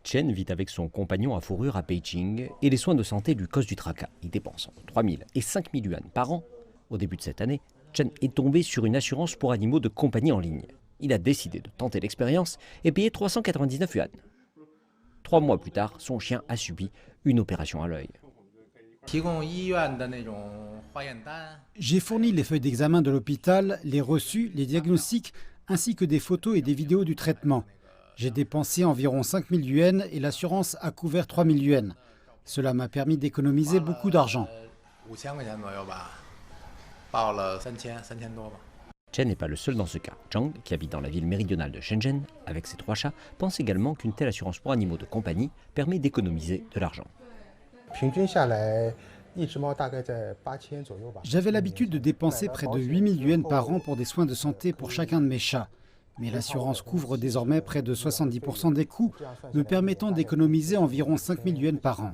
Chen vit avec son compagnon à fourrure à Beijing et les soins de santé lui causent du tracas. Il dépense entre 3 000 et 5 000 yuan par an. Au début de cette année, Chen est tombé sur une assurance pour animaux de compagnie en ligne. Il a décidé de tenter l'expérience et payer 399 yuan. 3 mois plus tard, son chien a subi une opération à l'œil. J'ai fourni les feuilles d'examen de l'hôpital, les reçus, les diagnostics, ainsi que des photos et des vidéos du traitement. J'ai dépensé environ 5 000 yuan et l'assurance a couvert 3 000 yuan. Cela m'a permis d'économiser beaucoup d'argent. Chen n'est pas le seul dans ce cas. Zhang, qui habite dans la ville méridionale de Shenzhen, avec ses 3 chats, pense également qu'une telle assurance pour animaux de compagnie permet d'économiser de l'argent. J'avais l'habitude de dépenser près de 8 000 yuan par an pour des soins de santé pour chacun de mes chats. Mais l'assurance couvre désormais près de 70% des coûts, me permettant d'économiser environ 5 000 yuan par an.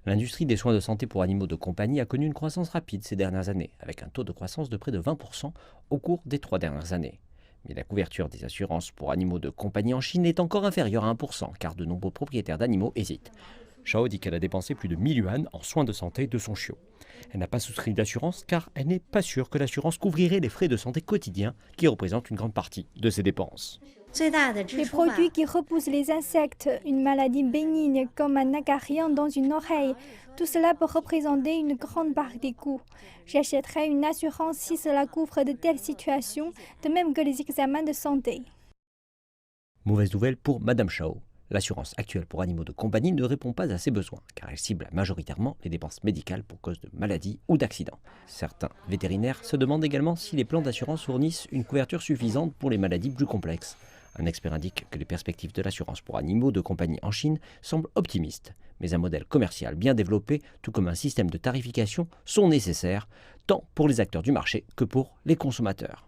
L'industrie des soins de santé pour animaux de compagnie a connu une croissance rapide ces dernières années, avec un taux de croissance de près de 20% au cours des 3 dernières années. Mais la couverture des assurances pour animaux de compagnie en Chine est encore inférieure à 1%, car de nombreux propriétaires d'animaux hésitent. Shao dit qu'elle a dépensé plus de 1 000 yuan en soins de santé de son chiot. Elle n'a pas souscrit d'assurance car elle n'est pas sûre que l'assurance couvrirait les frais de santé quotidiens qui représentent une grande partie de ses dépenses. Les produits qui repoussent les insectes, une maladie bénigne comme un acarien dans une oreille, tout cela peut représenter une grande part des coûts. J'achèterai une assurance si cela couvre de telles situations, de même que les examens de santé. Mauvaise nouvelle pour Madame Shao. L'assurance actuelle pour animaux de compagnie ne répond pas à ses besoins, car elle cible majoritairement les dépenses médicales pour cause de maladies ou d'accidents. Certains vétérinaires se demandent également si les plans d'assurance fournissent une couverture suffisante pour les maladies plus complexes. Un expert indique que les perspectives de l'assurance pour animaux de compagnie en Chine semblent optimistes, mais un modèle commercial bien développé, tout comme un système de tarification, sont nécessaires, tant pour les acteurs du marché que pour les consommateurs.